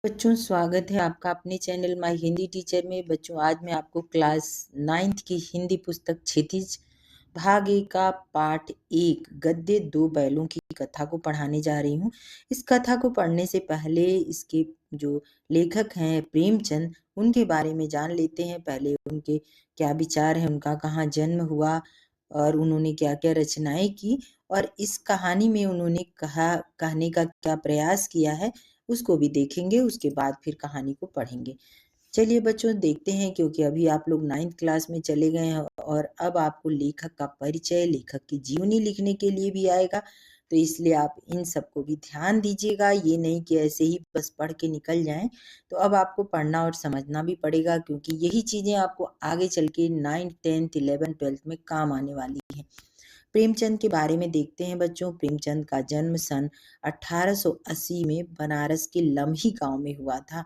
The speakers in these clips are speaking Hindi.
बच्चों, स्वागत है आपका अपने चैनल माय हिंदी टीचर में। बच्चों, आज मैं आपको क्लास 9th की हिंदी पुस्तक क्षितिज भाग 1 का पाठ 1 गद्य 2 बैलों की कथा को पढ़ाने जा रही हूँ। इस कथा को पढ़ने से पहले इसके जो लेखक हैं प्रेमचंद, उनके बारे में जान लेते हैं। पहले उनके क्या विचार हैं, उनका कहाँ जन्म हुआ और उन्होंने क्या क्या रचनाएं की और इस कहानी में उन्होंने कहने का क्या प्रयास किया है, उसको भी देखेंगे। उसके बाद फिर कहानी को पढ़ेंगे। चलिए बच्चों, देखते हैं। क्योंकि अभी आप लोग 9th क्लास में चले गए हैं और अब आपको लेखक का परिचय, लेखक की जीवनी लिखने के लिए भी आएगा, तो इसलिए आप इन सबको भी ध्यान दीजिएगा। ये नहीं कि ऐसे ही बस पढ़ के निकल जाएं। तो अब आपको पढ़ना और समझना भी पड़ेगा, क्योंकि यही चीज़ें आपको आगे चल के 9th 10th 11th 12th में काम आने वाली हैं। प्रेमचंद के बारे में देखते हैं बच्चों। प्रेमचंद का जन्म सन 1880 में बनारस के लम्ही गांव में हुआ था।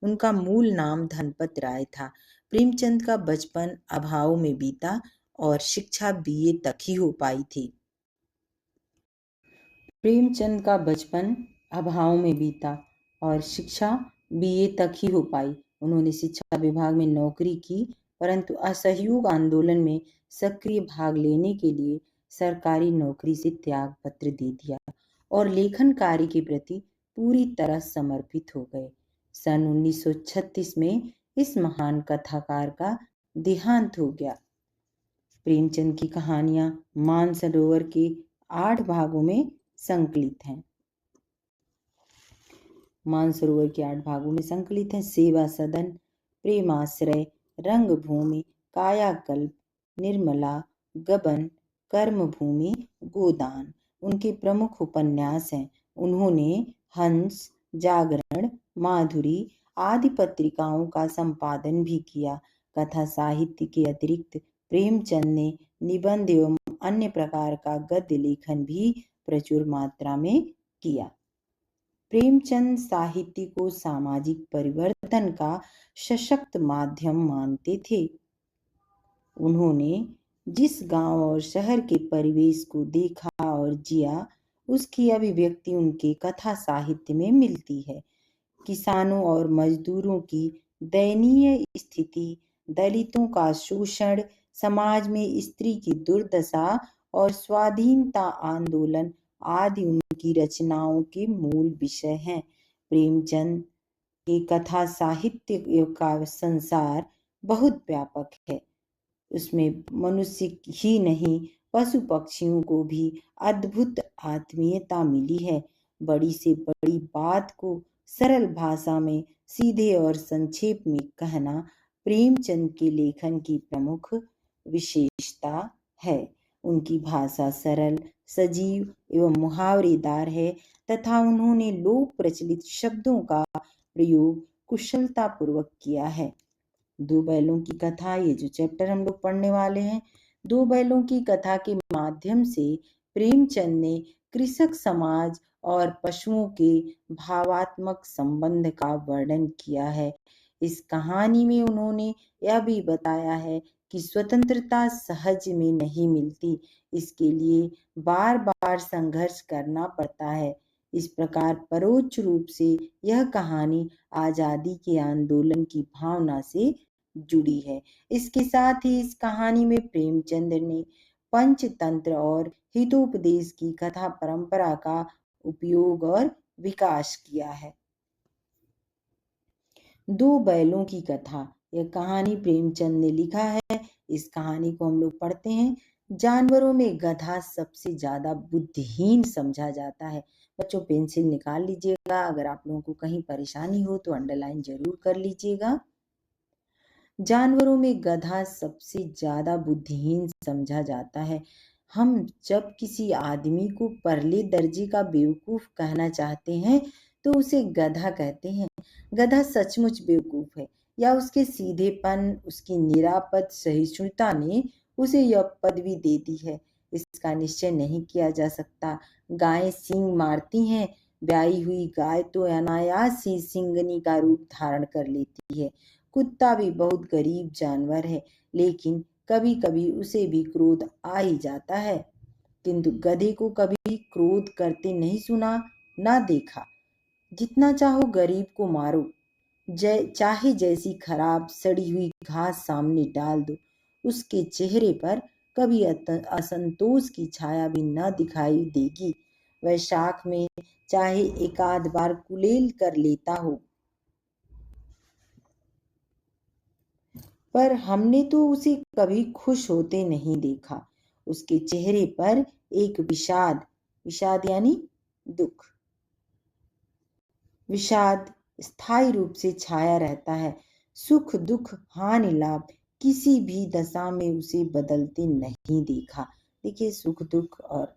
उनका मूल नाम धनपत राय था। प्रेमचंद का बचपन अभाव में बीता और शिक्षा बीए तक ही हो पाई थी। प्रेमचंद का बचपन अभाव में बीता और शिक्षा बीए तक ही हो पाई। उन्होंने शिक्षा विभाग में नौकरी की, परंतु असहयोग आंदोलन में सक्रिय भाग लेने के लिए सरकारी नौकरी से त्याग पत्र दे दिया और लेखन कार्य के प्रति पूरी तरह समर्पित हो गए। सन 1936 में इस महान कथाकार का देहांत हो गया। प्रेमचंद की कहानियां मानसरोवर के 8 भागों में संकलित हैं। मानसरोवर के 8 भागों में संकलित हैं। सेवा सदन, प्रेमाश्रय, रंगभूमि, कायाकल्प, निर्मला, गबन, कर्मभूमि, गोदान उनके प्रमुख उपन्यास हैं। उन्होंने हंस, जागरण, माधुरी आदि पत्रिकाओं का संपादन भी किया। कथा साहित्य के अतिरिक्त प्रेमचंद ने निबंध एवं अन्य प्रकार का गद्य लेखन भी प्रचुर मात्रा में किया। प्रेमचंद साहित्य को सामाजिक परिवर्तन का सशक्त माध्यम मानते थे। उन्होंने जिस गांव और शहर के परिवेश को देखा और जिया, उसकी अभिव्यक्ति उनके कथा साहित्य में मिलती है। किसानों और मजदूरों की दयनीय स्थिति, दलितों का शोषण, समाज में स्त्री की दुर्दशा और स्वाधीनता आंदोलन आदि उनकी रचनाओं के मूल विषय हैं। प्रेमचंद के कथा साहित्य का संसार बहुत व्यापक है। उसमें मनुष्य ही नहीं, पशु पक्षियों को भी अद्भुत आत्मीयता मिली है। बड़ी से बड़ी बात को सरल भाषा में सीधे और संक्षेप में कहना प्रेमचंद के लेखन की प्रमुख विशेषता है। उनकी भाषा सरल, सजीव एवं मुहावरेदार है तथा उन्होंने लोक प्रचलित शब्दों का प्रयोग कुशलता पूर्वक किया है। 2 बैलों की कथा, ये जो चैप्टर हम लोग पढ़ने वाले हैं, 2 बैलों की कथा के माध्यम से प्रेमचंद ने कृषक समाज और पशुओं के भावात्मक संबंध का वर्णन किया है। इस कहानी में उन्होंने यह भी बताया है कि स्वतंत्रता सहज में नहीं मिलती, इसके लिए बार बार संघर्ष करना पड़ता है। इस प्रकार परोक्ष रूप से यह कहानी आजादी के आंदोलन की भावना से जुड़ी है। इसके साथ ही इस कहानी में प्रेमचंद ने पंचतंत्र और हितोपदेश की कथा परंपरा का उपयोग और विकास किया है। 2 बैलों की कथा, यह कहानी प्रेमचंद ने लिखा है। इस कहानी को हम लोग पढ़ते हैं। जानवरों में गधा सबसे ज्यादा बुद्धिहीन समझा जाता है। बच्चों, पेंसिल निकाल लीजिएगा। अगर आप लोगों को कहीं परेशानी हो तो अंडरलाइन जरूर कर लीजिएगा। जानवरों में गधा सबसे ज्यादा बुद्धिहीन समझा जाता है। हम जब किसी आदमी को परले दर्जे का बेवकूफ कहना चाहते हैं तो उसे गधा कहते हैं। गधा सचमुच बेवकूफ है या उसके सीधेपन, उसकी निरापद सहिष्णुता ने उसे यह पदवी दे दी है, इसका निश्चय नहीं किया जा सकता। गायें सींग मारती हैं। ब्याई हुई गाय तो अनायास ही सिंगनी का रूप धारण कर लेती है। कुत्ता भी बहुत गरीब जानवर है, लेकिन कभी कभी उसे भी क्रोध आ ही जाता है, किंतु गधे को कभी क्रोध करते नहीं सुना, ना देखा। जितना चाहो गरीब को मारो, चाहे जैसी खराब सड़ी हुई घास सामने डाल दो, उसके चेहरे पर कभी असंतोष की छाया भी न दिखाई देगी। वह शाख में चाहे एकाध बार कुलेल कर लेता हो, पर हमने तो उसे कभी खुश होते नहीं देखा। उसके चेहरे पर एक विषाद, विषाद यानी दुख, विषाद स्थायी रूप से छाया रहता है। सुख दुख हानि लाभ किसी भी दशा में उसे बदलते नहीं देखा। देखिए, सुख दुख, और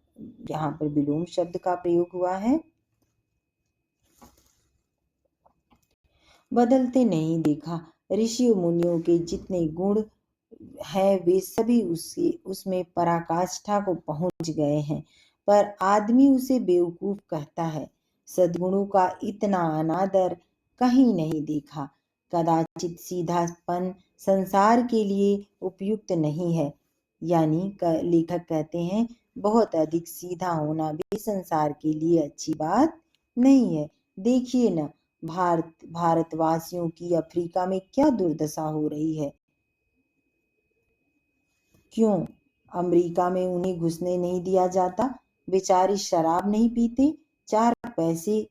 यहाँ पर विलोम शब्द का प्रयोग हुआ है। बदलते नहीं देखा। ऋषियों मुनियों के जितने गुण है वे सभी उसमें पराकाष्ठा को पहुंच गए हैं, पर आदमी उसे बेवकूफ कहता है। सद्गुणों का इतना अनादर कहीं नहीं देखा। कदाचित सीधापन संसार के लिए उपयुक्त नहीं है, यानी लेखक कहते हैं बहुत अधिक सीधा होना भी संसार के लिए अच्छी बात नहीं है। देखिए न, भारतवासियों की अफ्रीका में क्या दुर्दशा हो रही है। क्यों अमेरिका में उन्हें घुसने नहीं दिया जाता? बेचारे शराब नहीं पीते, 4 पैसे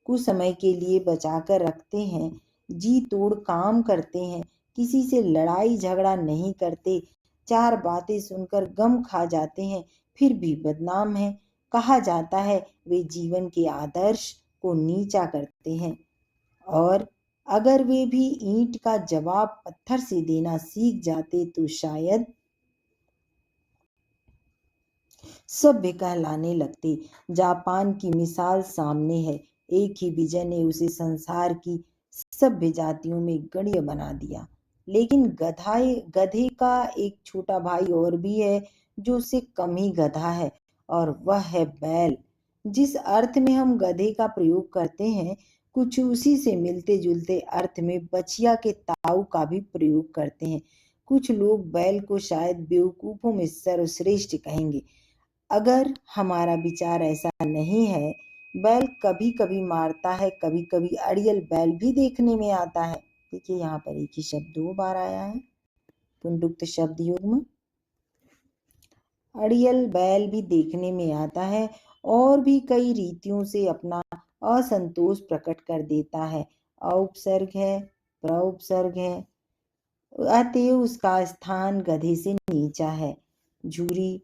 कुछ समय के लिए बचाकर रखते हैं, जी तोड़ काम करते हैं, किसी से लड़ाई झगड़ा नहीं करते, 4 बातें सुनकर गम खा जाते हैं, फिर भी बदनाम है। कहा जाता है वे जीवन के आदर्श को नीचा करते हैं, और अगर वे भी ईंट का जवाब पत्थर से देना सीख जाते तो शायद सभ्य कहलाने लगते। जापान की मिसाल सामने है। एक ही विजय ने उसे संसार की सभ्य जातियों में गण्य बना दिया। लेकिन गधे का एक छोटा भाई और भी है जो उससे कम ही गधा है, और वह है बैल। जिस अर्थ में हम गधे का प्रयोग करते हैं, कुछ उसी से मिलते जुलते अर्थ में बछिया के ताऊ का भी प्रयोग करते हैं। कुछ लोग बैल को शायद बेवकूफों में सर्वश्रेष्ठ कहेंगे। अगर हमारा विचार ऐसा नहीं है, बैल कभी कभी मारता है, कभी कभी अड़ियल बैल भी देखने में आता है। देखिए, यहाँ पर एक ही शब्द 2 बार आया है, पुनरुक्त शब्द युग्म। अड़ियल बैल भी देखने में आता है और भी कई रीतियों से अपना असंतोष प्रकट कर देता है। औपसर्ग है, प्रउपसर्ग है, अतएव उसका स्थान गधे से नीचा है। झूरी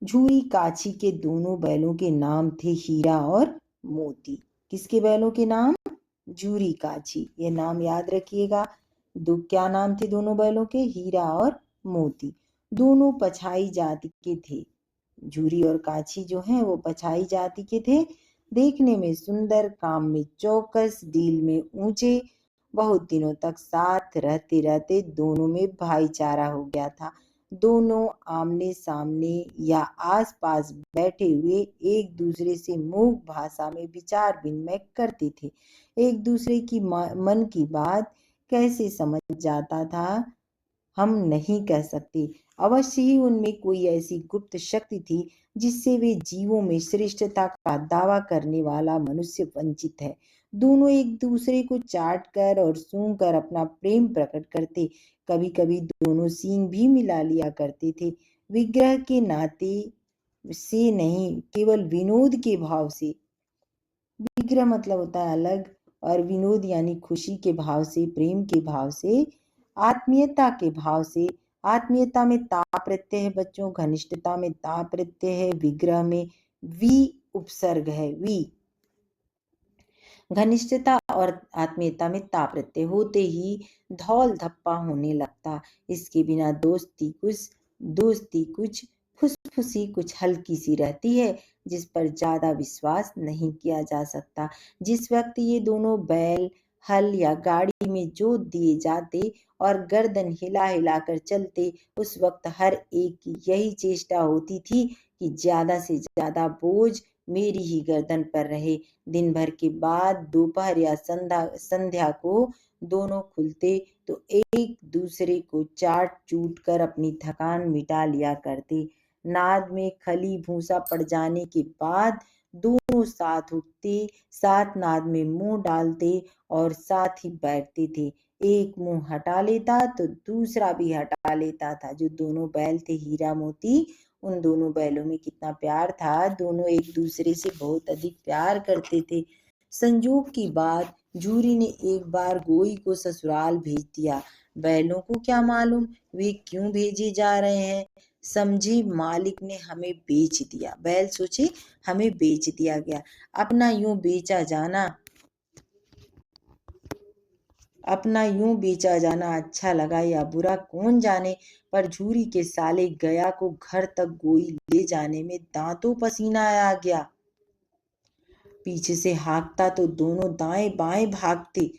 झूरी काछी के दोनों बैलों के नाम थे हीरा और मोती। किसके बैलों के नाम? झूरी काछी, ये नाम याद रखिएगा। क्या नाम थे दोनों बैलों के? हीरा और मोती। दोनों पछाई जाति के थे। झूरी और काछी जो हैं वो पछाई जाति के थे। देखने में सुंदर, काम में चौकस, डील में ऊंचे। बहुत दिनों तक साथ रहते रहते दोनों में भाईचारा हो गया था। दोनों आमने सामने या आस पास बैठे हुए एक दूसरे से मूक भाषा में विचार विनिमय करते थे। एक दूसरे की मन की बात कैसे समझ जाता था हम नहीं कह सकते। अवश्य ही उनमें कोई ऐसी गुप्त शक्ति थी जिससे वे जीवों में श्रेष्ठता का दावा करने वाला मनुष्य वंचित है। दोनों एक दूसरे को चाट कर और सूंघ कर अपना प्रेम प्रकट करते। कभी कभी दोनों सींग भी मिला लिया करते थे, विग्रह के नाते से नहीं, केवल विनोद के भाव से। विग्रह मतलब होता है अलग, और विनोद यानी खुशी के भाव से, प्रेम के भाव से, आत्मीयता के भाव से। आत्मीयता में ता प्रत्यय है बच्चों, घनिष्ठता में ता प्रत्यय है, विग्रह में वी उपसर्ग है, वी। घनिष्ठता और आत्मीयता में ता प्रत्यय होते ही धौल धप्पा होने लगता। इसके बिना दोस्ती कुछ फुसफुसी, कुछ हल्की सी रहती है, जिस पर ज्यादा विश्वास नहीं किया जा सकता। जिस वक्त ये दोनों बैल हल या गाड़ी में जोत दिए जाते और गर्दन हिला हिला कर चलते, उस वक्त हर एक की यही चेष्टा होती थी कि ज्यादा से ज्यादा बोझ मेरी ही गर्दन पर रहे। दिन भर के बाद दोपहर या संध्या को दोनों खुलते तो एक दूसरे को चाट चूट कर अपनी थकान मिटा लिया करते। नाद में खली भूसा पड़ जाने के बाद दोनों साथ उठते, साथ नाद में मुंह डालते और साथ ही बैठते थे। एक मुंह हटा लेता तो दूसरा भी हटा लेता था। जो दोनों बैल थे हीरा मोती, उन दोनों बैलों में कितना प्यार था। दोनों एक दूसरे से बहुत अधिक प्यार करते थे। संजोग की बात, झूरी ने एक बार गोई को ससुराल भेज दिया। बैलों को क्या मालूम वे क्यों भेजे जा रहे हैं। समझे मालिक ने हमें बेच दिया। बैल सोचे हमें बेच दिया गया। अपना यूं बेचा जाना अच्छा लगा या बुरा कौन जाने, पर झूरी के साले गया को घर तक गोई ले जाने में दांतों पसीना आ गया। पीछे से हाँकता तो दोनों दाएं बाएं भागते,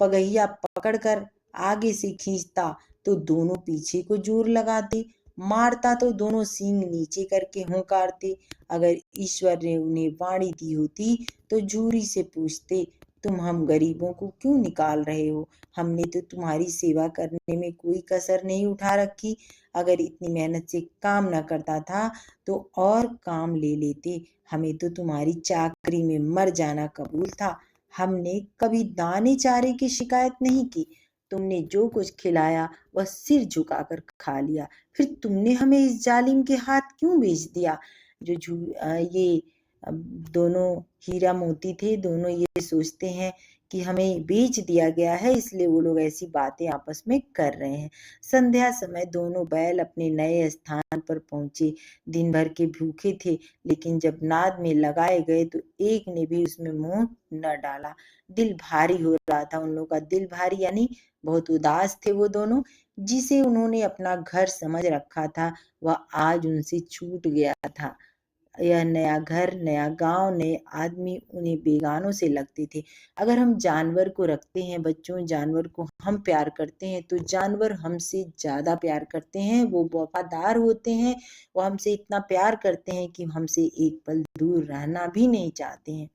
पगहिया पकड़कर आगे से खींचता तो दोनों पीछे को जोर लगाते, मारता तो दोनों सींग नीचे करके हुंकारते। अगर ईश्वर ने उन्हें वाणी दी होती तो झूरी से पूछते, तुम हम गरीबों को क्यों निकाल रहे हो। हमने तो तुम्हारी सेवा करने में कोई कसर नहीं उठा रखी। अगर इतनी मेहनत से काम न करता था तो और काम ले लेते। हमें तो तुम्हारी चाकरी में मर जाना कबूल था। हमने कभी दाने चारे की शिकायत नहीं की। तुमने जो कुछ खिलाया वह सिर झुकाकर खा लिया। फिर तुमने हमें इस जालिम के हाथ क्यों बेच दिया। जो ये दोनों हीरा मोती थे, दोनों ये सोचते हैं कि हमें बेच दिया गया है, इसलिए वो लोग ऐसी बातें आपस में कर रहे हैं। संध्या समय दोनों बैल अपने नए स्थान पर पहुंचे। दिन भर के भूखे थे, लेकिन जब नाद में लगाए गए तो एक ने भी उसमें मुंह न डाला। दिल भारी हो रहा था उन लोगों का। दिल भारी यानी बहुत उदास थे वो दोनों। जिसे उन्होंने अपना घर समझ रखा था वह आज उनसे छूट गया था। यह नया घर, नया गांव, नए आदमी उन्हें बेगानों से लगते थे। अगर हम जानवर को रखते हैं बच्चों, जानवर को हम प्यार करते हैं तो जानवर हमसे ज्यादा प्यार करते हैं। वो वफादार होते हैं। वो हमसे इतना प्यार करते हैं कि हमसे एक पल दूर रहना भी नहीं चाहते हैं।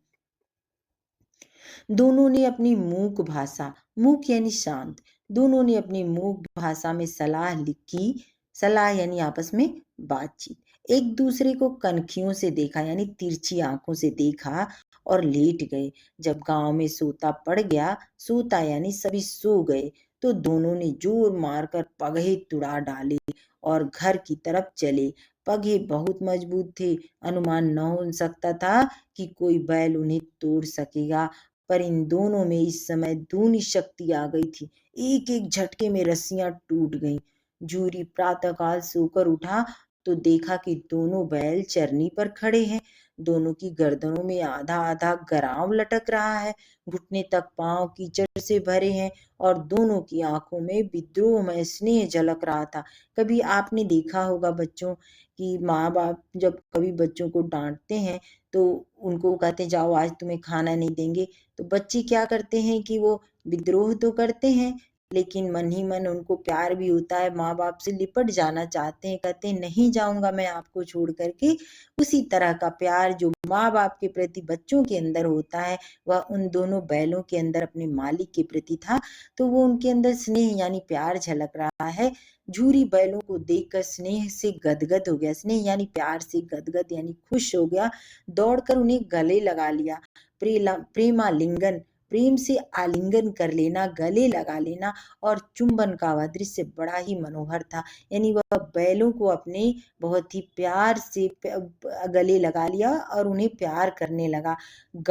दोनों ने अपनी मूक भाषा, मूक यानी शांत, दोनों ने अपनी मूक भाषा में सलाह लिखी। सलाह यानी आपस में बातचीत। एक दूसरे को कनखियों से देखा यानी तिरछी आंखों से देखा और लेट गए। जब गांव में सोता पड़ गया, सोता यानी सभी सो गए, तो दोनों ने जोर मारकर पगहे तुड़ा डाले और घर की तरफ चले। पगहे बहुत मजबूत थे। अनुमान न हो सकता था कि कोई बैल उन्हें तोड़ सकेगा, पर इन दोनों में इस समय दूनी शक्ति आ गई थी। एक एक झटके में रस्सियां टूट गईं। झूरी प्रातःकाल सोकर उठा तो देखा कि दोनों बैल चरनी पर खड़े हैं। दोनों की गर्दनों में आधा आधा गराव लटक रहा है। घुटने तक पांव कीचड़ से भरे हैं और दोनों की आंखों में विद्रोह में स्नेह झलक रहा था। कभी आपने देखा होगा बच्चों कि माँ बाप जब कभी बच्चों को डांटते हैं तो उनको कहते हैं जाओ आज तुम्हें खाना नहीं देंगे, तो बच्चे क्या करते हैं कि वो विद्रोह तो करते हैं, लेकिन मन ही मन उनको प्यार भी होता है। माँ बाप से लिपट जाना चाहते हैं, कहते हैं नहीं जाऊंगा मैं आपको छोड़ करके। उसी तरह का प्यार जो माँ बाप के प्रति बच्चों के अंदर होता है वह उन दोनों बैलों के अंदर अपने मालिक के प्रति था। तो वो उनके अंदर स्नेह यानी प्यार झलक रहा है। झूरी बैलों को देखकर स्नेह से गदगद हो गया। स्नेह यानी प्यार से गदगद यानी खुश हो गया। दौड़कर उन्हें गले लगा लिया। प्रेमालिंगन, प्रेम से आलिंगन कर लेना, गले लगा लेना और चुंबन का वह दृश्य बड़ा ही मनोहर था। यानी वह बैलों को अपने बहुत ही प्यार से गले लगा लिया और उन्हें प्यार करने लगा।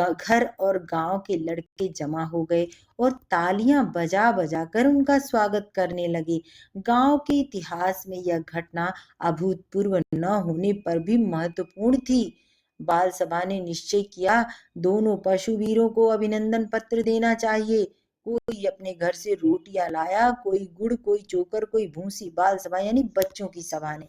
घर और गांव के लड़के जमा हो गए और तालियां बजा बजा कर उनका स्वागत करने लगे। गांव के इतिहास में यह घटना अभूतपूर्व न होने पर भी महत्वपूर्ण थी। बाल सभा ने निश्चय किया दोनों पशु वीरों को अभिनंदन पत्र देना चाहिए। कोई अपने घर से रोटियां लाया, कोई गुड़, कोई चोकर, कोई भूसी। बाल सभा यानी बच्चों की सभा ने।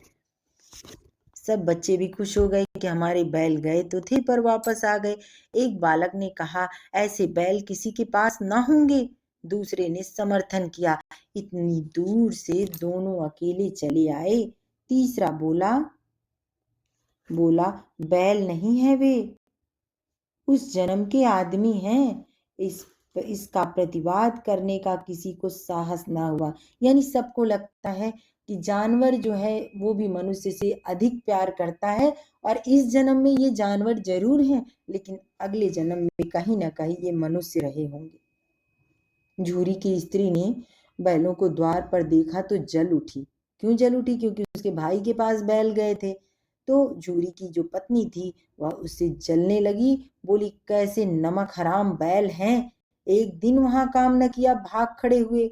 सब बच्चे भी खुश हो गए कि हमारे बैल गए तो थे पर वापस आ गए। एक बालक ने कहा ऐसे बैल किसी के पास ना होंगे। दूसरे ने समर्थन किया इतनी दूर से दोनों अकेले चले आए। तीसरा बोला बोला बैल नहीं है वे, उस जन्म के आदमी हैं। इसका प्रतिवाद करने का किसी को साहस ना हुआ। यानी सबको लगता है कि जानवर जो है वो भी मनुष्य से अधिक प्यार करता है, और इस जन्म में ये जानवर जरूर हैं, लेकिन अगले जन्म में कहीं ना कहीं ये मनुष्य रहे होंगे। झूरी की स्त्री ने बैलों को द्वार पर देखा तो जल उठी। क्यों जल उठी? क्योंकि उसके भाई के पास बैल गए थे। तो झूरी की जो पत्नी थी वह उससे जलने लगी, बोली कैसे नमक हराम बैल हैं, एक दिन वहां काम न किया भाग खड़े हुए।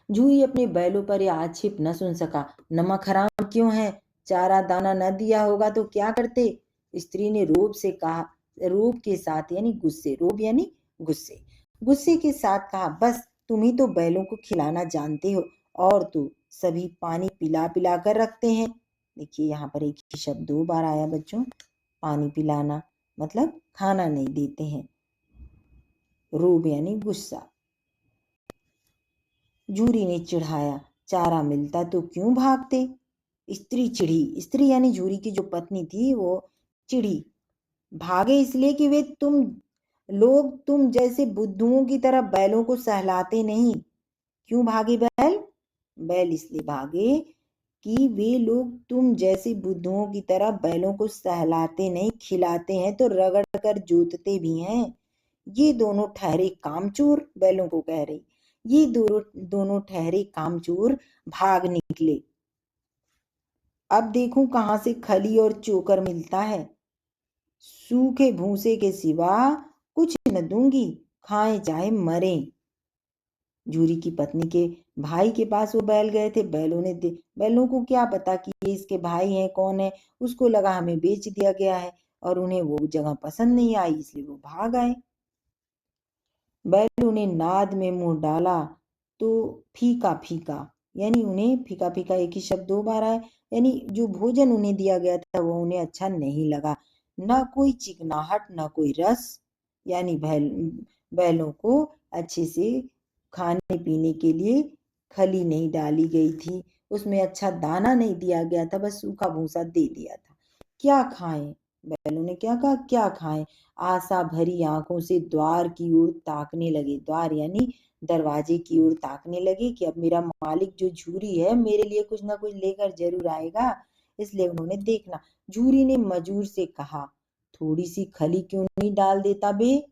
जूही अपने बैलों पर यह आक्षेप न सुन सका। नमक हराम क्यों है? चारा दाना न दिया होगा तो क्या करते? स्त्री ने रोब से कहा, रोब के साथ यानी गुस्से, रोब यानी गुस्से, गुस्से के साथ कहा, बस तुम ही तो बैलों को खिलाना जानते हो, और तो सभी पानी पिला पिला कर रखते हैं। देखिए यहाँ पर एक ही शब्द 2 बार आया बच्चों, पानी पिलाना मतलब खाना नहीं देते हैं। रोब यानी गुस्सा। जूरी ने चिढ़ाया, चारा मिलता तो क्यों भागते? स्त्री चिढ़ी, स्त्री यानी जूरी की जो पत्नी थी वो चिढ़ी, भागे इसलिए कि वे तुम जैसे बुद्धुओं की तरह बैलों को सहलाते नहीं। क्यों भागे बैल? बैल इसलिए भागे कि वे लोग तुम जैसे बुद्धुओं की तरह बैलों को सहलाते नहीं, खिलाते हैं तो रगड़ कर जोतते भी हैं। ये दोनों ठहरे कामचोर, बैलों को कह रही, ये दोनों ठहरे कामचोर भाग निकले। अब देखूं कहां से खली और चोकर मिलता है, सूखे भूसे के सिवा कुछ न दूंगी, खाए चाहे मरे। जूरी की पत्नी के भाई के पास वो बैल गए थे। बैलों को क्या पता कि ये इसके भाई हैं, कौन है, उसको लगा हमें बेच दिया गया है, और उन्हें वो जगह पसंद नहीं आई इसलिए वो भाग आए। बैलों ने नाद में मुंह डाला तो फीका फीका, यानी उन्हें फीका फीका एक ही शब्द 2 बार आया, यानी जो भोजन उन्हें दिया गया था वो उन्हें अच्छा नहीं लगा, ना कोई चिकनाहट ना कोई रस, यानी बैलों को अच्छे से खाने पीने के लिए खली नहीं डाली गई थी, उसमें अच्छा दाना नहीं दिया गया था, बस सूखा भूसा दे दिया था। क्या खाएं? बैलों ने क्या कहा, क्या खाएं? आशा भरी आंखों से द्वार की ओर ताकने लगे, द्वार यानी दरवाजे की ओर ताकने लगे कि अब मेरा मालिक जो झूरी है मेरे लिए कुछ ना कुछ लेकर जरूर आएगा, इसलिए उन्होंने देखना। झूरी ने मजूर से कहा, थोड़ी सी खली क्यों नहीं डाल देता बे,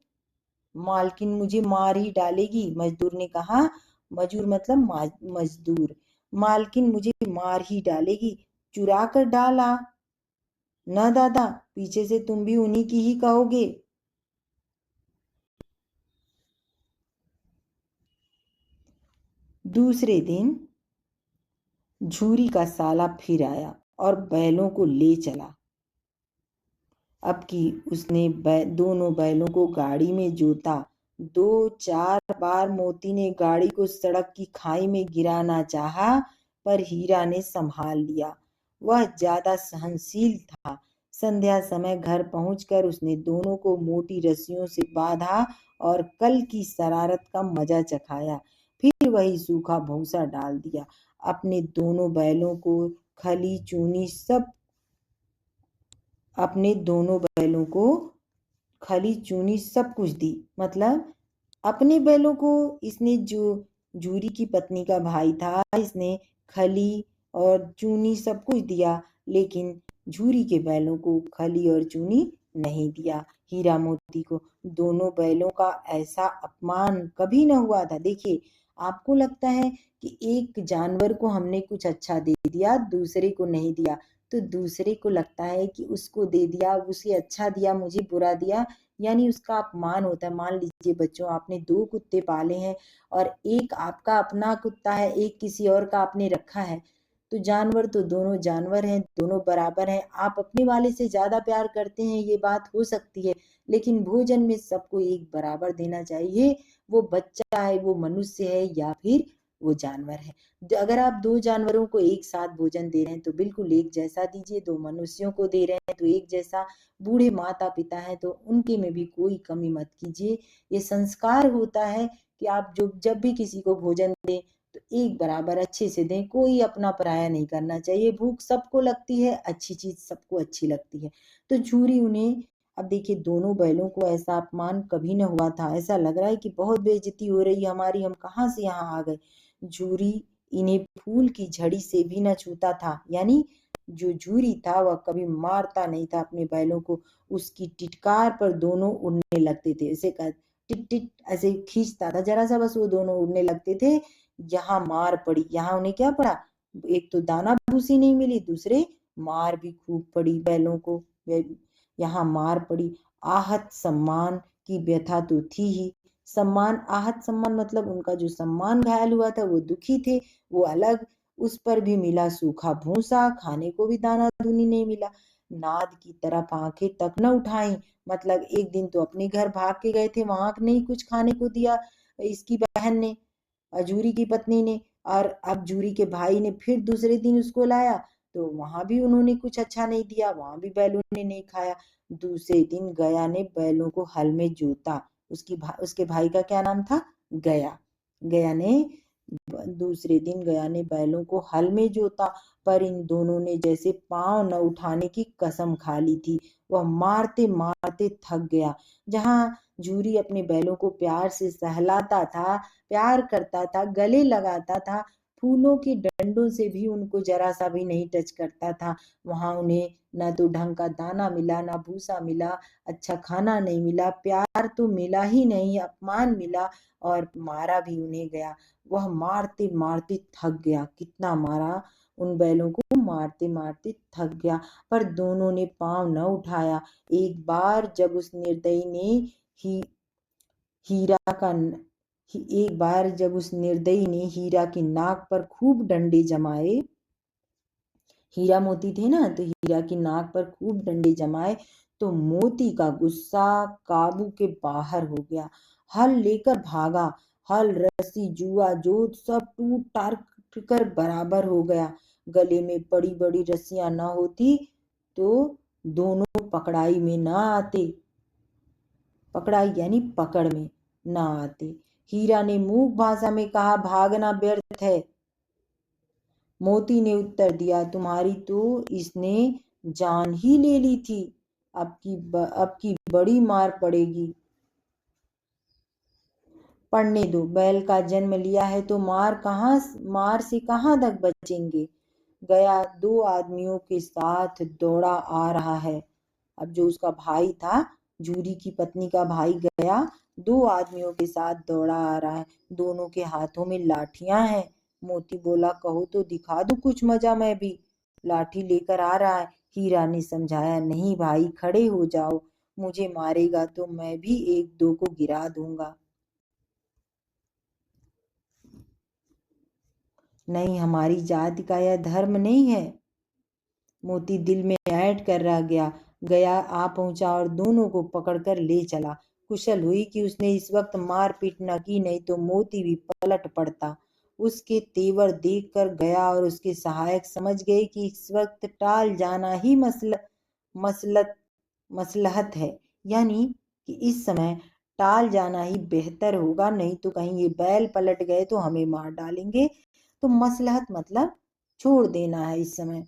मालकिन मुझे मार ही डालेगी। मजदूर ने कहा, मजूर मतलब मजदूर, मालकिन मुझे मार ही डालेगी, चुरा कर डाला न दादा, पीछे से तुम भी उन्हीं की ही कहोगे। दूसरे दिन झूरी का साला फिर आया और बैलों को ले चला। अब की उसने दोनों बैलों को गाड़ी में जोता। 2-4 बार मोती ने गाड़ी को सड़क की खाई में गिराना चाहा, पर हीरा ने संभाल लिया। वह ज्यादा सहनशील था। संध्या समय घर पहुंचकर उसने दोनों को मोटी रस्सियों से बांधा और कल की शरारत का मजा चखाया। फिर वही सूखा भूसा डाल दिया। अपने दोनों बैलों को खली चूनी सब अपने दोनों बैलों को खली चूनी सब कुछ दी। मतलब अपने बैलों को इसने, जो जूरी की पत्नी का भाई था, इसने खली और चूनी सब कुछ दिया, लेकिन झूरी के बैलों को खली और चूनी नहीं दिया। हीरा मोती को दोनों बैलों का ऐसा अपमान कभी न हुआ था। देखिए, आपको लगता है कि एक जानवर को हमने कुछ अच्छा दे दिया, दूसरे को नहीं दिया, तो दूसरे को लगता है कि उसको दे दिया, उसे अच्छा दिया, मुझे बुरा दिया, यानी उसका अपमान होता है। मान लीजिए बच्चों, आपने 2 कुत्ते पाले हैं और एक आपका अपना कुत्ता है, एक किसी और का आपने रखा है, तो जानवर तो दोनों जानवर हैं, दोनों बराबर हैं। आप अपने वाले से ज्यादा प्यार करते हैं, ये बात हो सकती है, लेकिन भोजन में सबको एक बराबर देना चाहिए। वो बच्चा है, वो मनुष्य है, या फिर वो जानवर है। अगर आप 2 जानवरों को एक साथ भोजन दे रहे हैं तो बिल्कुल एक जैसा दीजिए। 2 मनुष्यों को दे रहे हैं तो एक जैसा। बूढ़े माता पिता हैं तो उनके में भी कोई कमी मत कीजिए। ये संस्कार होता है कि आप जब भी किसी को भोजन दें तो एक बराबर अच्छे से दें, कोई अपना पराया नहीं करना चाहिए। भूख सबको लगती है, अच्छी चीज सबको अच्छी लगती है। तो झूरी उन्हें, अब देखिए दोनों बैलों को ऐसा अपमान कभी न हुआ था। ऐसा लग रहा है कि बहुत बेइज्जती हो रही है हमारी, हम कहाँ से यहाँ आ गए। झूरी इन्हें फूल की झड़ी से भी न छूता था। यानी जो झूरी था वह कभी मारता नहीं था अपने बैलों को, उसकी टिटकार पर दोनों उड़ने लगते थे। ऐसे टिट टिट ऐसे खींचता था जरा सा, बस वो दोनों उड़ने लगते थे। यहाँ मार पड़ी, यहाँ उन्हें क्या पड़ा, एक तो दाना भूसी नहीं मिली, दूसरे मार भी खूब पड़ी बैलों को। यहाँ मार पड़ी। आहत सम्मान की व्यथा तो थी ही। सम्मान, आहत सम्मान मतलब उनका जो सम्मान घायल हुआ था, वो दुखी थे, वो अलग। उस पर भी मिला सूखा भूसा, खाने को भी दाना दूनी नहीं मिला। नाद की तरफ आंखें तक न उठाई, मतलब एक दिन तो अपने घर भाग के गए थे, वहां नहीं कुछ खाने को दिया इसकी बहन ने, जूरी की पत्नी ने, और अब जूरी के भाई ने फिर दूसरे दिन उसको लाया, तो वहां भी उन्होंने कुछ अच्छा नहीं दिया, वहां भी बैलों ने नहीं खाया। दूसरे दिन गया ने बैलों को हल में जोता। उसके भाई का क्या नाम था, गया। गया ने दूसरे दिन गया ने बैलों को हल में जोता, पर इन दोनों ने जैसे पांव न उठाने की कसम खा ली थी। वह मारते मारते थक गया। जहां जूरी अपने बैलों को प्यार से सहलाता था, प्यार करता था, गले लगाता था, फूलों के डंडों से भी उनको जरा सा भी नहीं टच करता था, वहां उन्हें ना तो ढंग का दाना मिला, ना भूसा मिला, अच्छा खाना नहीं मिला, प्यार तो मिला ही नहीं, अपमान मिला, और मारा भी उन्हें गया। वह मारते मारते थक गया, कितना मारा, उन बैलों को मारते मारते थक गया, पर दोनों ने पांव न उठाया। एक बार जब उस निर्दयी ने ही हीरा का एक बार जब उस निर्दयी ने हीरा की नाक पर खूब डंडे जमाए, हीरा मोती थे ना, तो हीरा की नाक पर खूब डंडे जमाए, तो मोती का गुस्सा काबू के बाहर हो गया। हल लेकर भागा। हल, रस्सी, जुआ, जोत सब टूट टाट कर बराबर हो गया। गले में बड़ी बड़ी रस्सियां न होती तो दोनों पकड़ाई में ना आते, पकड़ाई यानी पकड़ में ना आते। हीरा ने मूक भाषा में कहा, भागना व्यर्थ है। मोती ने उत्तर दिया, तुम्हारी तो इसने जान ही ले ली थी, अब की बड़ी मार पड़ेगी। पढ़ने दो, बैल का जन्म लिया है तो मार से कहाँ तक बचेंगे। गया दो आदमियों के साथ दौड़ा आ रहा है। अब जो उसका भाई था, जूरी की पत्नी का भाई गया, दो आदमियों के साथ दौड़ा आ रहा है, दोनों के हाथों में लाठियां हैं। मोती बोला, कहो तो दिखा दो कुछ मजा, मैं भी। लाठी लेकर आ रहा है। हीरा ने समझाया, नहीं भाई, खड़े हो जाओ, मुझे मारेगा तो मैं भी एक दो को गिरा दूंगा। नहीं, हमारी जाति का यह धर्म नहीं है। मोती दिल में ऐंठ कर रह गया। गया आ पहुंचा और दोनों को पकड़कर ले चला। कुशल हुई कि उसने इस वक्त मार पीट न की, नहीं तो मोती भी पलट पड़ता। उसके तेवर देखकर गया और उसके सहायक समझ गए कि इस वक्त टाल जाना ही मसलत मसलहत है, यानी कि इस समय टाल जाना ही बेहतर होगा, नहीं तो कहीं ये बैल पलट गए तो हमें मार डालेंगे। तो मसलहत मतलब छोड़ देना है इस समय।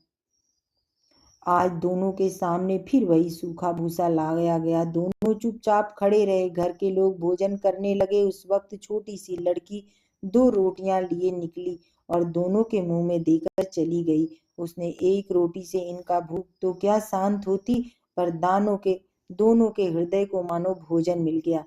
आज दोनों के सामने फिर वही सूखा भूसा लाया गया। दोनों चुपचाप खड़े रहे। घर के लोग भोजन करने लगे। उस वक्त छोटी सी लड़की दो रोटियां लिए निकली और दोनों के मुंह में देकर चली गई। उसने एक रोटी से इनका भूख तो क्या शांत होती, पर दोनों के हृदय को मानो भोजन मिल गया।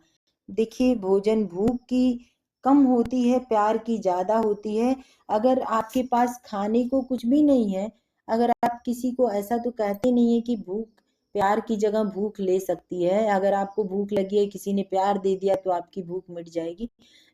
देखिए, भोजन भूख की कम होती है, प्यार की ज्यादा होती है। अगर आपके पास खाने को कुछ भी नहीं है, अगर आप किसी को, ऐसा तो कहते नहीं है कि भूख प्यार की जगह भूख ले सकती है। अगर आपको भूख लगी है, किसी ने प्यार दे दिया तो आपकी भूख मिट जाएगी,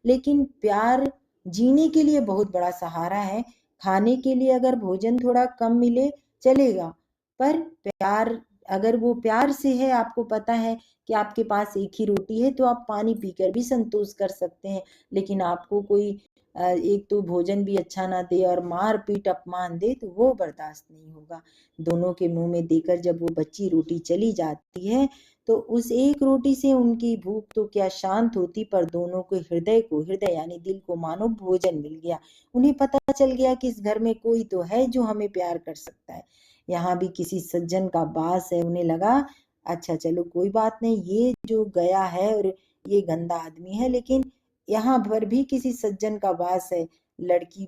लेकिन प्यार जीने के लिए बहुत बड़ा सहारा है। खाने के लिए अगर भोजन थोड़ा कम मिले चलेगा, पर प्यार, अगर वो प्यार से है, आपको पता है कि आपके पास एक ही रोटी है, तो आप पानी पीकर भी संतोष कर सकते हैं। लेकिन आपको कोई एक तो भोजन भी अच्छा ना दे और मार पीट अपमान दे, तो वो बर्दाश्त नहीं होगा। दोनों के मुंह में देकर जब वो बच्ची रोटी चली जाती है, तो उस एक रोटी से उनकी भूख तो क्या शांत होती, पर दोनों के हृदय यानी दिल को मानो भोजन मिल गया। उन्हें पता चल गया कि इस घर में कोई तो है जो हमें प्यार कर सकता है, यहाँ भी किसी सज्जन का वास है। उन्हें लगा, अच्छा चलो कोई बात नहीं, ये जो गया है और ये गंदा आदमी है, लेकिन यहाँ पर भी किसी सज्जन का वास है। लड़की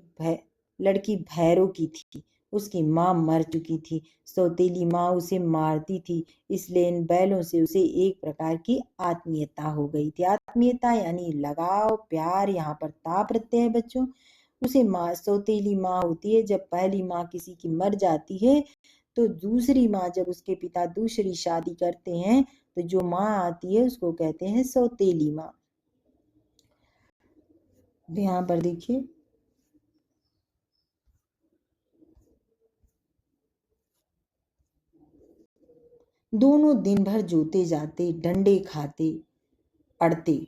लड़की भैरों की थी। उसकी माँ मर चुकी थी। सौतेली माँ उसे मारती थी, इसलिए इन बैलों से उसे एक प्रकार की आत्मीयता हो गई थी। आत्मीयता यानी लगाव, प्यार। यहाँ पर ता प्रत्यय है बच्चों। उसे माँ, सौतेली माँ होती है। जब पहली माँ किसी की मर जाती है तो दूसरी माँ, जब उसके पिता दूसरी शादी करते हैं तो जो माँ आती है उसको कहते हैं सौतेली माँ। यहाँ पर देखिए, दोनों दिन भर जोते जाते, डंडे खाते अड़ते,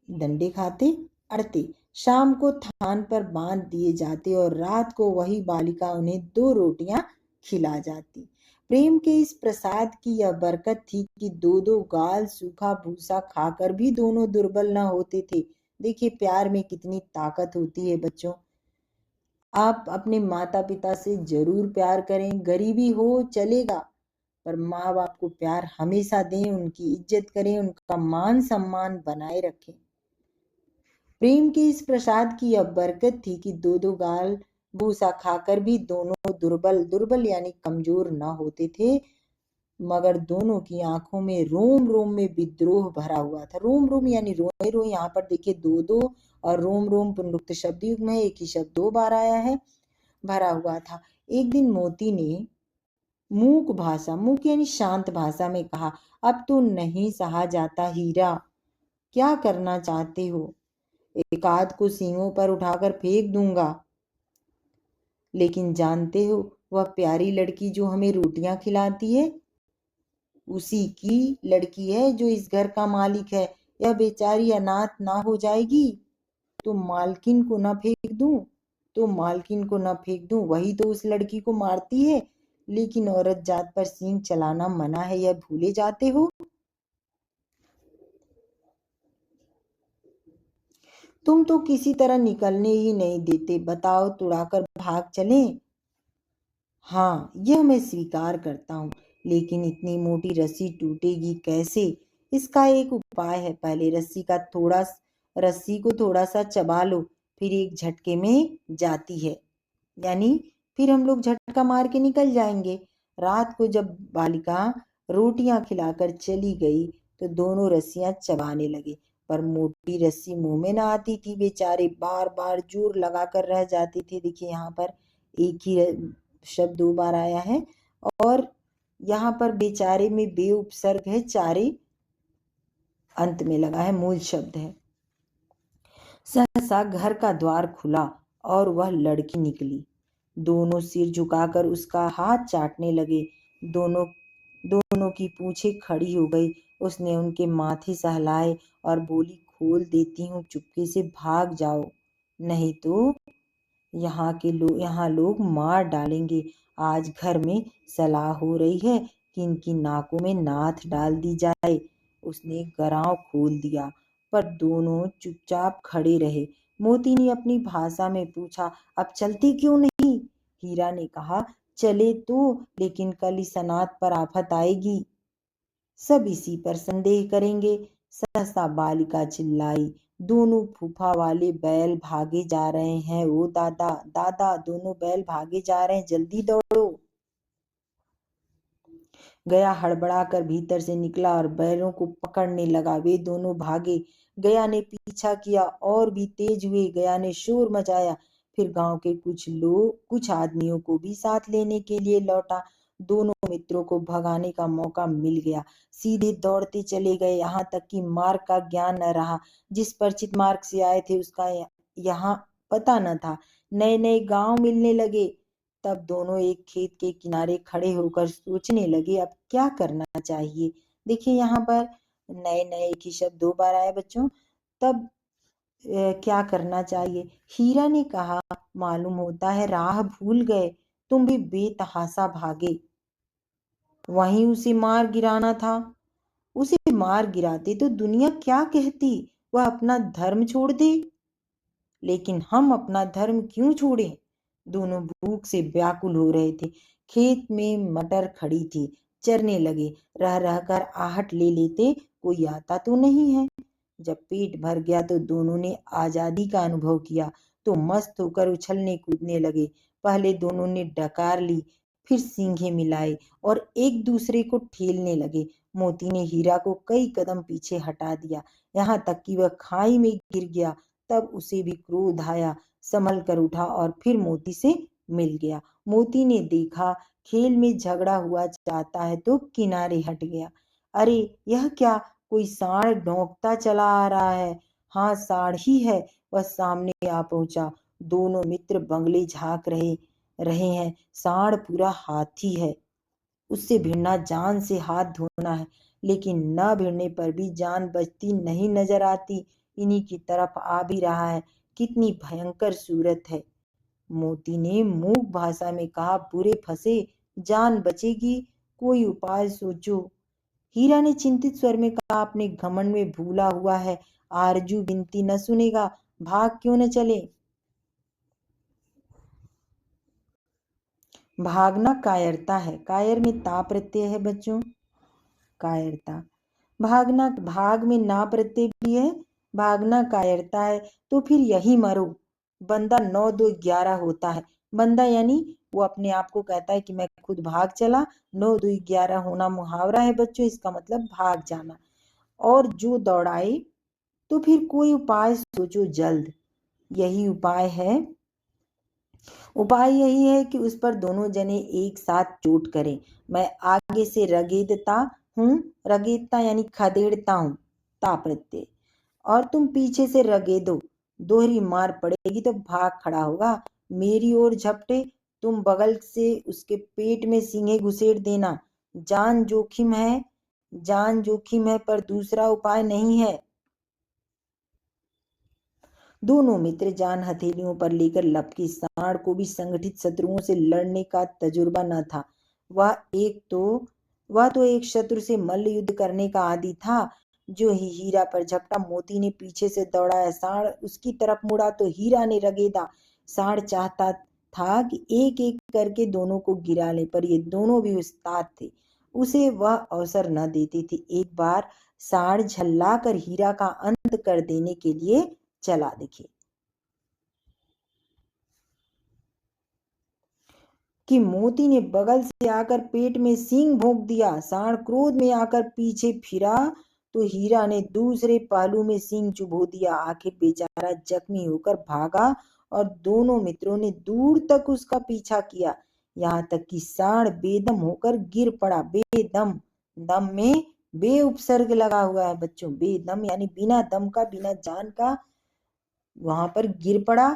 डंडे खाते अड़ते। शाम को थान पर बांध दिए जाते और रात को वही बालिका उन्हें 2 रोटियां खिला जाती। प्रेम के इस प्रसाद की यह बरकत थी कि 2-2 गाल सूखा भूसा खाकर भी दोनों दुर्बल न होते थे। देखिए प्यार में कितनी ताकत होती है बच्चों। आप अपने माता पिता से जरूर प्यार करें, गरीबी हो चलेगा, पर माँ बाप को प्यार हमेशा दें, उनकी इज्जत करें, उनका मान सम्मान बनाए रखें। प्रेम के इस प्रसाद की यह बरकत थी कि 2-2 गाल भूसा खाकर भी दोनों दुर्बल, दुर्बल यानी कमजोर न होते थे, मगर दोनों की आंखों में रोम रोम में विद्रोह भरा हुआ था। रोम रोम यानी रोए रोए। यहाँ पर देखिए 2-2 और रोम रोम पुनरुक्त शब्द युग में एक ही शब्द 2 बार आया है। भरा हुआ था। एक दिन मोती ने मूक भाषा, मूक यानी शांत भाषा में कहा, अब तो नहीं सहा जाता हीरा, क्या करना चाहते हो? एक आध को सींगों पर उठाकर फेंक दूंगा, लेकिन जानते हो वह प्यारी लड़की जो हमें रोटियां खिलाती है उसी की लड़की है जो इस घर का मालिक है। यह बेचारी अनाथ ना हो जाएगी तो मालकिन को न फेंक दूं, तो मालकिन को न फेंक दूं, वही तो उस लड़की को मारती है। लेकिन औरत जात पर सींग चलाना मना है, यह भूले जाते हो? तुम तो किसी तरह निकलने ही नहीं देते, बताओ तुड़ाकर भाग चलें? हाँ, यह मैं स्वीकार करता हूँ, लेकिन इतनी मोटी रस्सी टूटेगी कैसे? इसका एक उपाय है। पहले रस्सी को थोड़ा सा चबा लो, फिर एक झटके में जाती है, यानी फिर हम लोग झटका मार के निकल जाएंगे। रात को जब बालिका रोटियां खिलाकर चली गई तो दोनों रस्सियां चबाने लगे, पर मोटी रस्सी मुंह में ना आती थी। बेचारे बार बार जोर लगाकर रह जाते थे। देखिए यहाँ पर एक ही शब्द 2 बार आया है, और यहाँ पर बेचारे में बे उपसर्ग है, चारे अंत में लगा है, मूल शब्द है। सहसा घर का द्वार खुला और वह लड़की निकली। दोनों सिर झुकाकर उसका हाथ चाटने लगे। दोनों दोनों की पूंछें खड़ी हो गई। उसने उनके माथे सहलाए और बोली, खोल देती हूँ, चुपके से भाग जाओ, नहीं तो यहाँ लोग मार डालेंगे। आज घर में सलाह हो रही है कि इनकी नाकों में नाथ डाल दी जाए। उसने गराव खोल दिया, पर दोनों चुपचाप खड़े रहे। मोती ने अपनी भाषा में पूछा, अब चलते क्यों नहीं? हीरा ने कहा, चले तो, लेकिन कल इस अनाथ पर आफत आएगी, सब इसी पर संदेह करेंगे। सहसा बालिका चिल्लाई, दोनों फूफा वाले बैल भागे जा रहे हैं, ओ दादा दादा, दोनों बैल भागे जा रहे हैं, जल्दी दौड़ो। गया हड़बड़ा कर भीतर से निकला और बैलों को पकड़ने लगा। वे दोनों भागे। गया ने पीछा किया और भी तेज हुए। गया ने शोर मचाया। फिर गांव के कुछ आदमियों को भी साथ लेने के लिए लौटा। दोनों मित्रों को भगाने का मौका मिल गया। सीधे दौड़ते चले गए, यहाँ तक कि मार्ग का ज्ञान न रहा। जिस परिचित मार्ग से आए थे उसका यहाँ पता न था। नए नए गांव मिलने लगे। तब दोनों एक खेत के किनारे खड़े होकर सोचने लगे, अब क्या करना चाहिए। देखिए यहाँ पर नए नए एक ही शब्द 2 बार आया बच्चों। तब क्या करना चाहिए? हीरा ने कहा, मालूम होता है राह भूल गए, तुम भी बेतहासा भागे, वहीं उसे मार गिराना था। उसे मार गिराते तो दुनिया क्या कहती, वह अपना धर्म छोड़ दे। लेकिन हम अपना धर्म क्यों छोड़ें? दोनों भूख से व्याकुल हो रहे थे। खेत में मटर खड़ी थी, चरने लगे। रह रहकर आहट ले लेते, कोई आता तो नहीं है। जब पेट भर गया तो दोनों ने आजादी का अनुभव किया। तो मस्त होकर उछलने कूदने लगे। पहले दोनों ने डकार ली, फिर सींगें मिलाई और एक दूसरे को ठेलने लगे। मोती ने हीरा को कई कदम पीछे हटा दिया, यहाँ तक कि वह खाई में गिर गया। तब उसे भी क्रोध आया, संभल कर उठा और फिर मोती से मिल गया। मोती ने देखा खेल में झगड़ा हुआ चाहता है तो किनारे हट गया। अरे यह क्या, कोई सांड डौंकता चला आ रहा है। हाँ, सांड ही है। वह सामने आ पहुंचा। दोनों मित्र बंगले झांक रहे रहे हैं। सांड पूरा हाथी है, उससे भिड़ना जान से हाथ धोना है, लेकिन न भिड़ने पर भी जान बचती नहीं नजर आती। इन्हीं की तरफ आ भी रहा है। कितनी भयंकर सूरत है। मोती ने मूक भाषा में कहा, बुरे फंसे, जान बचेगी, कोई उपाय सोचो। हीरा ने चिंतित स्वर में कहा, अपने घमंड में भूला हुआ है, आरजू विनती न सुनेगा, भाग क्यों न चले। भागना कायरता है। कायर में ता प्रत्यय है बच्चों, कायरता। भागना, भाग में ना प्रत्यय भी है। भागना कायरता है तो फिर यही मरो। बंदा 9 2 11 होता है। बंदा यानी वो अपने आप को कहता है कि मैं खुद भाग चला। 9 2 11 होना मुहावरा है बच्चों, इसका मतलब भाग जाना। और जो दौड़ाए तो फिर कोई उपाय सोचो जल्द। यही उपाय है। उपाय यही है कि उस पर दोनों जने एक साथ चोट करें। मैं आगे से रगेदता हूँ, रगेदता यानी खदेड़ता हूँ, ता प्रत्यय, और तुम पीछे से रगेदो। दोहरी मार पड़ेगी तो भाग खड़ा होगा। मेरी ओर झपटे, तुम बगल से उसके पेट में सींगे घुसेड़ देना। जान जोखिम है, जान जोखिम है, पर दूसरा उपाय नहीं है। दोनों मित्र जान हथेलियों पर लेकर लपके। सांड को भी संगठित शत्रुओं से लड़ने का तजुर्बा न था। वह एक तो वह तो एक शत्रु से मल्ल युद्ध करने का आदी था। जो ही हीरा पर झपटा, मोती ने पीछे से दौड़ाया। सांड उसकी तरफ मुड़ा तो हीरा ने रगेदा। सांड चाहता था कि एक एक करके दोनों को गिरा ले, पर ये दोनों भी उस्ताद थे, उसे वह अवसर न देते थे। एक बार सांड झल्ला कर हीरा का अंत कर देने के लिए चला। देखिए कि मोती ने बगल से आकर पेट में सींग भोंक दिया। सांड क्रोध में आकर पीछे फिरा तो हीरा ने दूसरे पहलू में सींग चुभो दिया। आखिर बेचारा जख्मी होकर भागा और दोनों मित्रों ने दूर तक उसका पीछा किया, यहाँ तक कि सांड बेदम होकर गिर पड़ा। बेदम, दम में बे उपसर्ग लगा हुआ है बच्चों। बेदम यानी बिना दम का, बिना जान का, वहां पर गिर पड़ा।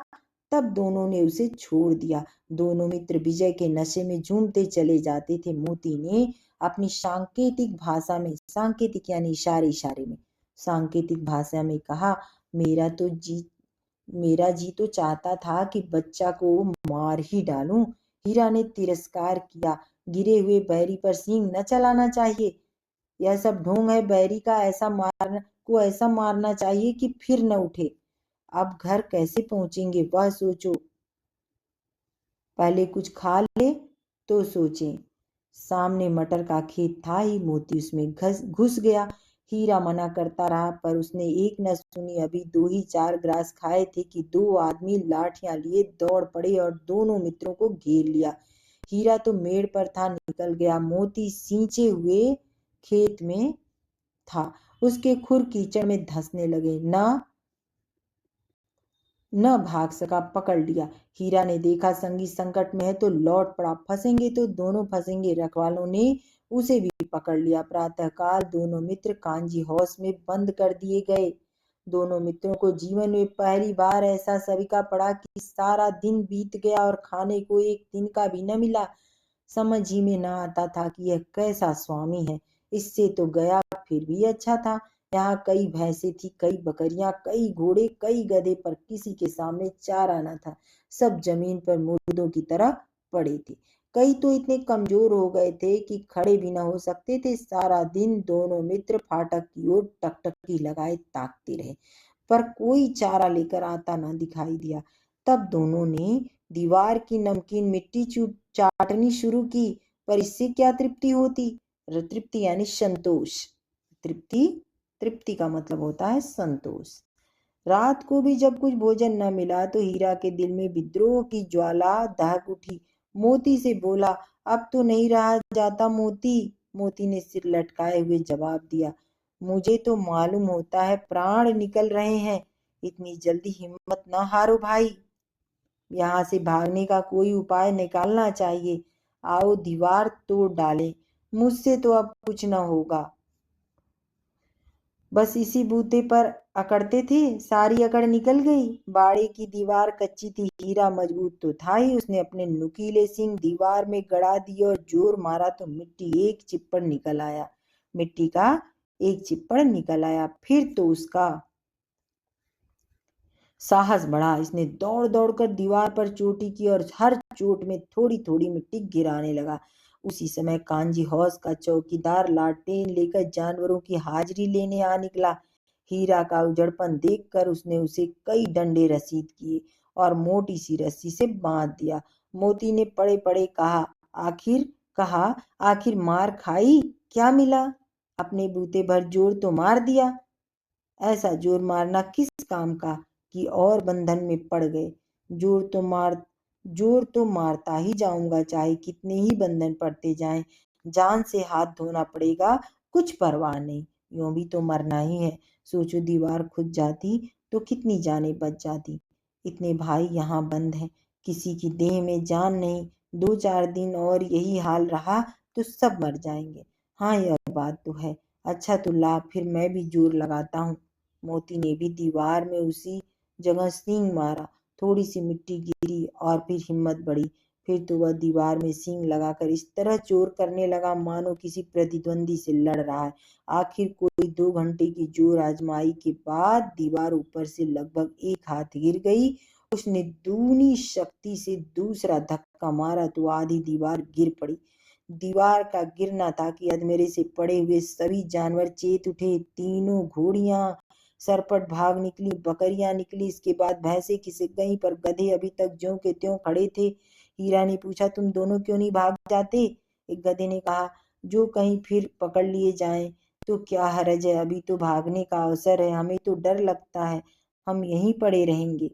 तब दोनों ने उसे छोड़ दिया। दोनों मित्र विजय के नशे में झूमते चले जाते थे। मोती ने अपनी सांकेतिक भाषा में, सांकेतिक यानी इशारे इशारे में, सांकेतिक भाषा में कहा, मेरा जी तो चाहता था कि बच्चा को मार ही डालूं। हीरा ने तिरस्कार किया, गिरे हुए बैरी पर सींग न चलाना चाहिए। यह सब ढोंग है। बैरी का ऐसा मारना चाहिए कि फिर न उठे। अब घर कैसे पहुंचेंगे वह सोचो, पहले कुछ खा ले तो सोचें। सामने मटर का खेत था ही। मोती उसमें घुस गया। हीरा मना करता रहा, पर उसने एक न सुनी। अभी 2 ही 4 ग्रास खाए थे कि दो आदमी लाठियां लिए दौड़ पड़े और दोनों मित्रों को घेर लिया। हीरा तो मेड़ पर था, निकल गया। मोती सींचे हुए खेत में था। उसके खुर कीचड़ में धंसने लगे। न भाग सका, पकड़ लिया। हीरा ने देखा संगी संकट में है तो लौट पड़ा। फंसेंगे तो दोनों फंसेंगे। रखवालों ने उसे भी पकड़ लिया। प्रातःकाल दोनों मित्र कांजी हाउस में बंद कर दिए गए। दोनों मित्रों को जीवन में पहली बार ऐसा सविका पड़ा कि सारा दिन बीत गया और खाने को एक दिन का भी न मिला। समझ ही में न आता था कि यह कैसा स्वामी है। इससे तो गया फिर भी अच्छा था। यहाँ कई भैंसे थी, कई बकरियां, कई घोड़े, कई गधे, पर किसी के सामने चारा न था। सब जमीन पर मुर्दों की तरह पड़े थे। कई तो इतने कमजोर हो गए थे कि खड़े भी न हो सकते थे। सारा दिन दोनों मित्र फाटक की ओर टकटकी लगाए ताकते रहे, पर कोई चारा लेकर आता न दिखाई दिया। तब दोनों ने दीवार की नमकीन मिट्टी चाटनी शुरू की, पर इससे क्या तृप्ति होती। तृप्ति यानी संतोष। तृप्ति, तृप्ति का मतलब होता है संतोष। रात को भी जब कुछ भोजन न मिला तो हीरा के दिल में विद्रोह की ज्वाला दहक उठी। मोती से बोला, अब तो नहीं रहा जाता मोती। मोती ने सिर लटकाए हुए जवाब दिया, मुझे तो मालूम होता है प्राण निकल रहे हैं। इतनी जल्दी हिम्मत न हारो भाई, यहाँ से भागने का कोई उपाय निकालना चाहिए। आओ दीवार तोड़ डालें, मुझसे तो अब कुछ न होगा। बस इसी बूते पर अकड़ते थे, सारी अकड़ निकल गई। बाड़े की दीवार कच्ची थी, हीरा मजबूत तो था ही। उसने अपने नुकीले सींग दीवार में गड़ा दिए और जोर मारा तो मिट्टी एक चिप्पड़ निकल आया। मिट्टी का एक चिप्पड़ निकल आया। फिर तो उसका साहस बढ़ा। इसने दौड़ दौड़ कर दीवार पर चोटी की और हर चोट में थोड़ी थोड़ी मिट्टी गिराने लगा। उसी समय कांजी हौस का चौकीदार लालटेन लेकर जानवरों की हाजिरी लेने आ निकला। हीरा का उजड़पन देखकर उसने उसे कई डंडे रसीद किए और मोटी सी रस्सी से बांध दिया। मोती ने पड़े पड़े कहा, आखिर मार खाई, क्या मिला? अपने बूते भर जोर तो मार दिया। ऐसा जोर मारना किस काम का कि और बंधन में पड़ गए। जोर तो मार जोर तो मारता ही जाऊंगा, चाहे कितने ही बंधन पड़ते जाएं। जान से हाथ धोना पड़ेगा, कुछ परवाह नहीं, यूं भी तो मरना ही है। सोचो दीवार खुद जाती तो कितनी जानें बच जाती। इतने भाई यहाँ बंद हैं, किसी की देह में जान नहीं। 2-4 दिन और यही हाल रहा तो सब मर जाएंगे। हाँ, यह बात तो है। अच्छा तो ला, फिर मैं भी जोर लगाता हूँ। मोती ने भी दीवार में उसी जगह सींग मारा। थोड़ी सी मिट्टी गिरी और फिर हिम्मत बढ़ी। फिर तो वह दीवार में सींग लगाकर इस तरह जोर करने लगा मानो किसी प्रतिद्वंदी से लड़ रहा है। आखिर कोई 2 घंटे की जोर आजमाई के बाद दीवार ऊपर से लगभग एक हाथ गिर गई। उसने दूनी शक्ति से दूसरा धक्का मारा तो आधी दीवार गिर पड़ी। दीवार का गिरना था कि अधमरे से पड़े हुए सभी जानवर चेत उठे। तीनों घोड़ियां सरपट भाग निकली, बकरियां निकली, इसके बाद भैंसे खिसक गईं, पर गधे अभी तक ज्यों के त्यों खड़े थे। हीरा ने पूछा, तुम दोनों क्यों नहीं भाग जाते? एक गधे ने कहा, जो कहीं फिर पकड़ लिए जाएं तो क्या हरज है, अभी तो भागने का अवसर है, हमें तो डर लगता है, हम यहीं पड़े रहेंगे।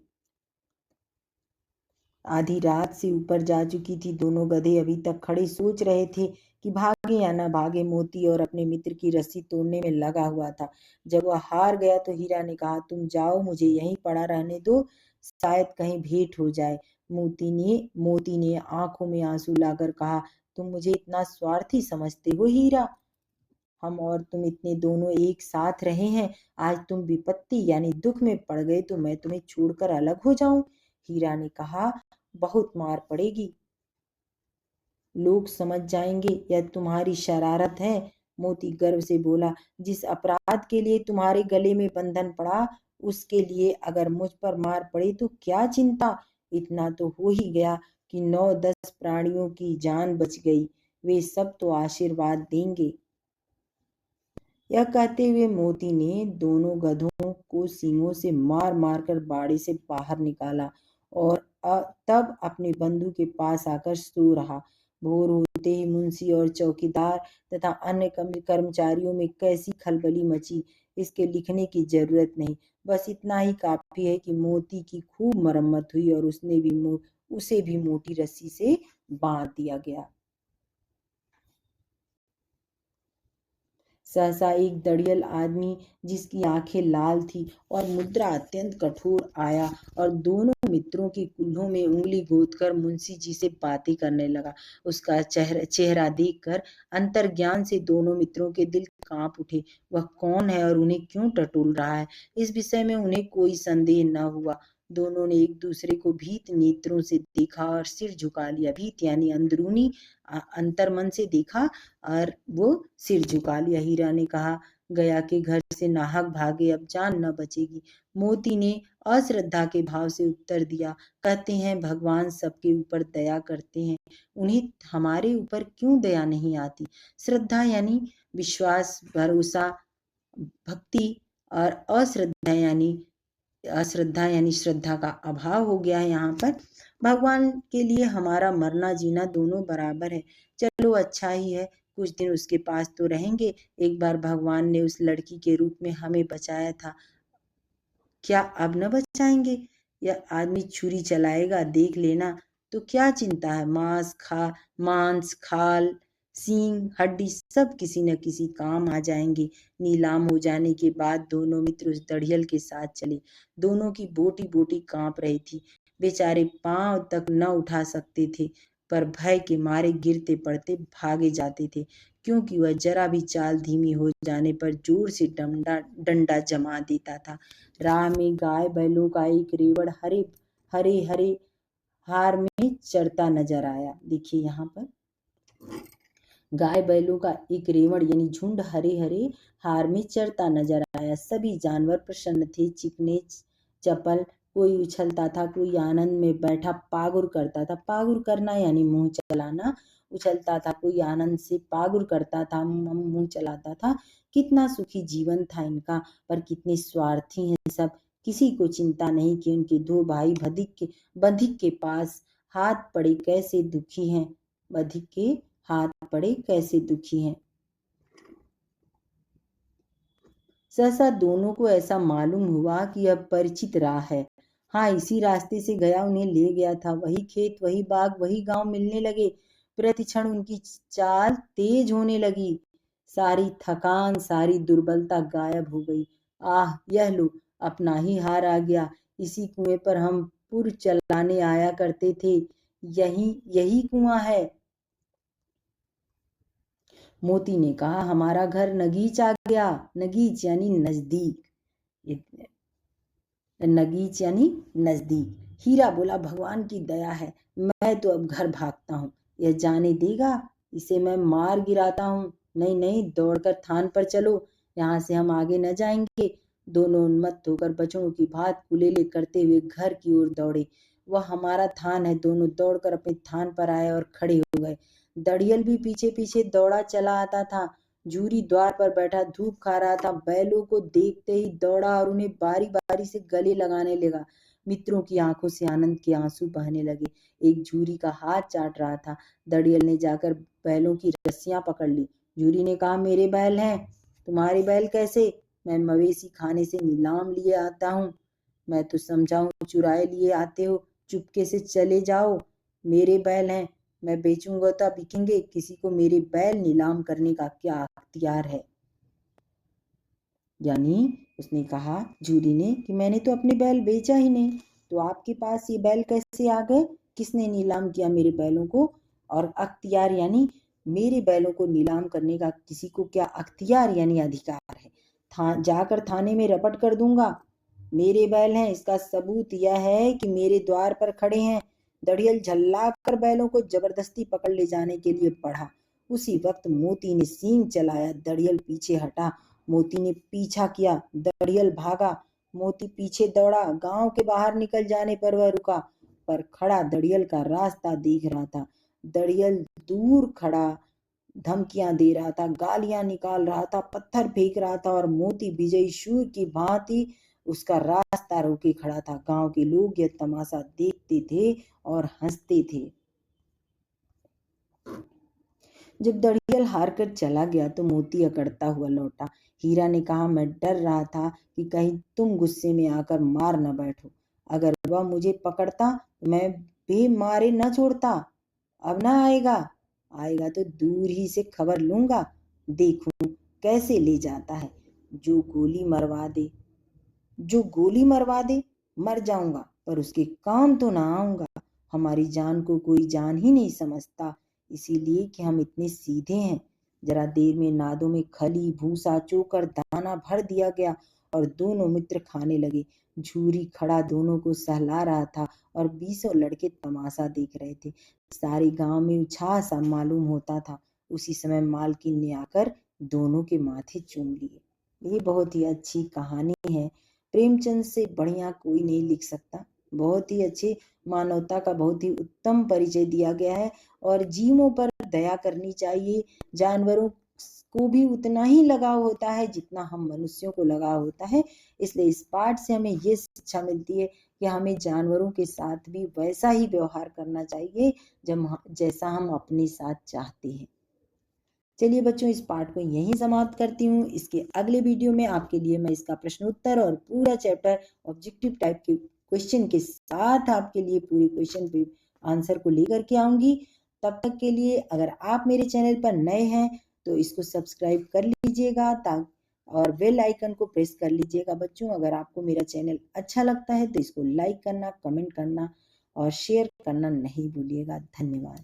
आधी रात से ऊपर जा चुकी थी। दोनों गधे अभी तक खड़े सोच रहे थे कि भागे या ना भागे। मोती और अपने मित्र की रस्सी तोड़ने में लगा हुआ था। जब वह हार गया तो हीरा ने कहा, तुम जाओ, मुझे यहीं पड़ा रहने दो, शायद कहीं भेंट हो जाए। मोती ने आंखों में आंसू लाकर कहा, तुम मुझे इतना स्वार्थी समझते हो हीरा? हम और तुम इतने दोनों एक साथ रहे हैं, आज तुम विपत्ति यानी दुख में पड़ गए तो मैं तुम्हें छोड़कर अलग हो जाऊं? हीरा ने कहा, बहुत मार पड़ेगी, लोग समझ जाएंगे यह तुम्हारी शरारत है। मोती गर्व से बोला, जिस अपराध के लिए तुम्हारे गले में बंधन पड़ा, उसके लिए अगर मुझ पर मार पड़े तो क्या चिंता। इतना तो हो ही गया कि 9-10 प्राणियों की जान बच गई, वे सब तो आशीर्वाद देंगे। यह कहते हुए मोती ने दोनों गधों को सींगों से मार मार कर बाड़े से बाहर निकाला और तब अपने बंधु के पास आकर सो रहा। भोर होते ही मुंशी और चौकीदार तथा अन्य कर्मचारियों में कैसी खलबली मची, इसके लिखने की जरूरत नहीं। बस इतना ही काफी है कि मोती की खूब मरम्मत हुई और उसे भी मोटी रस्सी से बांध दिया गया। सहसा एक दड़ियल आदमी, जिसकी आंखें लाल थी और मुद्रा अत्यंत कठोर, आया और दोनों मित्रों की कुल्हों में उंगली गोदकर मुंशी जी से बातें करने लगा। उसका चेहरा देखकर अंतर्ज्ञान से दोनों मित्रों के दिल कांप उठे। वह कौन है और उन्हें क्यों टटोल रहा है, इस विषय में उन्हें कोई संदेह न हुआ। दोनों ने एक दूसरे को भीत नेत्रों से देखा और सिर झुका लिया। भीत यानी अंदरूनी, अंतर्मन से देखा और वो सिर झुका लिया। हीरा ने कहा, गया के घर से नाहक भागे, अब जान न बचेगी। मोती ने अश्रद्धा के भाव से उत्तर दिया, कहते हैं भगवान सबके ऊपर दया करते हैं, उन्हें हमारे ऊपर क्यों दया नहीं आती। श्रद्धा यानी विश्वास, भरोसा, भक्ति, और अश्रद्धा यानी श्रद्धा का अभाव हो गया है। यहाँ पर भगवान के लिए हमारा मरना जीना दोनों बराबर है। चलो अच्छा ही है, कुछ दिन उसके पास तो रहेंगे। एक बार भगवान ने उस लड़की के रूप में हमें बचाया था, क्या अब न बचाएंगे? यह आदमी छुरी चलाएगा, देख लेना। तो क्या चिंता है? मांस, खाल, सींग, हड्डी सब किसी न किसी काम आ जाएंगे। नीलाम हो जाने के बाद दोनों मित्र उस दड़ियल के साथ चले। दोनों की बोटी बोटी कांप रही थी। बेचारे पांव तक न उठा सकते थे, पर भय के मारे गिरते पड़ते भागे जाते थे, क्योंकि वह जरा भी चाल धीमी हो जाने पर जोर से डंडा जमा देता था। राह में गाय बैलों का एक रेवड़ हरे हरे हरे हार में चरता नजर आया। देखिए यहाँ पर गाय बैलों का एक रेवड़ यानी झुंड हरे हरे हार में चरता नजर आया। सभी जानवर प्रसन्न थे, चिकने चपल। कोई उछलता था, कोई आनंद में बैठा पागुर करता था। पागुर करना यानी मुंह चलाना। उछलता था कोई आनंद से, पागुर करता था, मुंह चलाता था। कितना सुखी जीवन था इनका, पर कितने स्वार्थी हैं सब। किसी को चिंता नहीं कि उनके दो भाई बधिक के पास हाथ पड़े कैसे दुखी हैं। बधिक के हाथ पड़े कैसे दुखी हैं। सहसा दोनों को ऐसा मालूम हुआ कि अब परिचित राह है। हाँ, इसी रास्ते से गया उन्हें ले गया था। वही खेत, वही बाग, वही गांव मिलने लगे। प्रतिक्षण उनकी चाल तेज होने लगी। सारी थकान, सारी दुर्बलता गायब हो गई। आह, यह लो, अपना ही हार आ गया। इसी कुएं पर हम पुर चलाने आया करते थे। यही यही कुआं है। मोती ने कहा, हमारा घर नगीच आ गया। नगीच यानी नजदीक। नगीच यानी नजदीक। हीरा बोला, भगवान की दया है, मैं तो अब घर भागता हूँ। यह जाने देगा? इसे मैं मार गिराता हूँ। नहीं नहीं, दौड़कर थान पर चलो, यहाँ से हम आगे न जाएंगे। दोनों उन्मत्त होकर बछड़ों की भांति कुलेले करते हुए घर की ओर दौड़े। वह हमारा थान है। दोनों दौड़कर अपने थान पर आए और खड़े हो गए। दड़ियल भी पीछे पीछे दौड़ा चला आता था। झूरी द्वार पर बैठा धूप खा रहा था। बैलों को देखते ही दौड़ा और उन्हें बारी बारी से गले लगाने लगा। मित्रों की आंखों से आनंद के आंसू बहने लगे। एक झूरी का हाथ चाट रहा था। दड़ियल ने जाकर बैलों की रस्सियां पकड़ ली। झूरी ने कहा, मेरे बैल हैं। तुम्हारे बैल कैसे? मैं मवेशी खाने से नीलाम लिए आता हूँ। मैं तो समझा हूँ चुराए लिए आते हो। चुपके से चले जाओ। मेरे बैल हैं, मैं बेचूंगा तो बिकेंगे। किसी को मेरे बैल नीलाम करने का क्या अख्तियार है? यानी उसने कहा, जूरी ने, कि मैंने तो अपने बैल बेचा ही नहीं, तो आपके पास ये बैल कैसे आ गए? किसने नीलाम किया मेरे बैलों को? और अख्तियार यानी मेरे बैलों को नीलाम करने का किसी को क्या अख्तियार यानी अधिकार है? जाकर थाने में रपट कर दूंगा। मेरे बैल हैं, इसका सबूत यह है कि मेरे द्वार पर खड़े हैं। दड़ियल झल्ला कर बैलों को जबरदस्ती पकड़ ले जाने के लिए बढ़ा। उसी वक्त मोती ने सींग चलाया। दड़ियल पीछे हटा। मोती ने पीछा किया। दड़ियल भागा। मोती पीछे दौड़ा। गांव के बाहर निकल जाने पर वह रुका, पर खड़ा दड़ियल का रास्ता देख रहा था। दड़ियल दूर खड़ा धमकियां दे रहा था, गालियां निकाल रहा था, पत्थर फेंक रहा था, और मोती विजयी शूर की भांति उसका रास्ता रोके खड़ा था। गांव के लोग यह तमाशा देखते थे और हंसते थे। जब दड़ियल हार कर चला गया तो मोती अकड़ता हुआ लौटा। हीरा ने कहा, मैं डर रहा था कि कहीं तुम गुस्से में आकर मार न बैठो। अगर वह मुझे पकड़ता तो मैं बेमारे न छोड़ता। अब ना आएगा? आएगा तो दूर ही से खबर लूंगा, देखूं कैसे ले जाता है। जो गोली मरवा दे जो गोली मरवा दे, मर जाऊंगा, पर उसके काम तो ना आऊंगा। हमारी जान को कोई जान ही नहीं समझता, इसीलिए कि हम इतने सीधे हैं। जरा देर में नादों में खली, भूसा, चोकर, दाना भर दिया गया और दोनों मित्र खाने लगे। झूरी खड़ा दोनों को सहला रहा था और 20 लड़के तमाशा देख रहे थे। सारे गांव में उछाह सा मालूम होता था। उसी समय मालकिन ने आकर दोनों के माथे चूम लिए। ये बहुत ही अच्छी कहानी है। प्रेमचंद से बढ़िया कोई नहीं लिख सकता। बहुत ही अच्छे मानवता का बहुत ही उत्तम परिचय दिया गया है। और जीवों पर दया करनी चाहिए। जानवरों को भी उतना ही लगाव होता है जितना हम मनुष्यों को लगाव होता है। इसलिए इस पाठ से हमें ये शिक्षा मिलती है कि हमें जानवरों के साथ भी वैसा ही व्यवहार करना चाहिए जैसा हम अपने साथ चाहते हैं। चलिए बच्चों, इस पार्ट को यहीं समाप्त करती हूँ। इसके अगले वीडियो में आपके लिए मैं इसका प्रश्नोत्तर और पूरा चैप्टर ऑब्जेक्टिव टाइप के क्वेश्चन के साथ आपके लिए पूरे क्वेश्चन पे आंसर को लेकर के आऊंगी। तब तक के लिए अगर आप मेरे चैनल पर नए हैं तो इसको सब्सक्राइब कर लीजिएगा और बेल आइकन को प्रेस कर लीजिएगा। बच्चों, अगर आपको मेरा चैनल अच्छा लगता है तो इसको लाइक करना, कमेंट करना और शेयर करना नहीं भूलिएगा। धन्यवाद।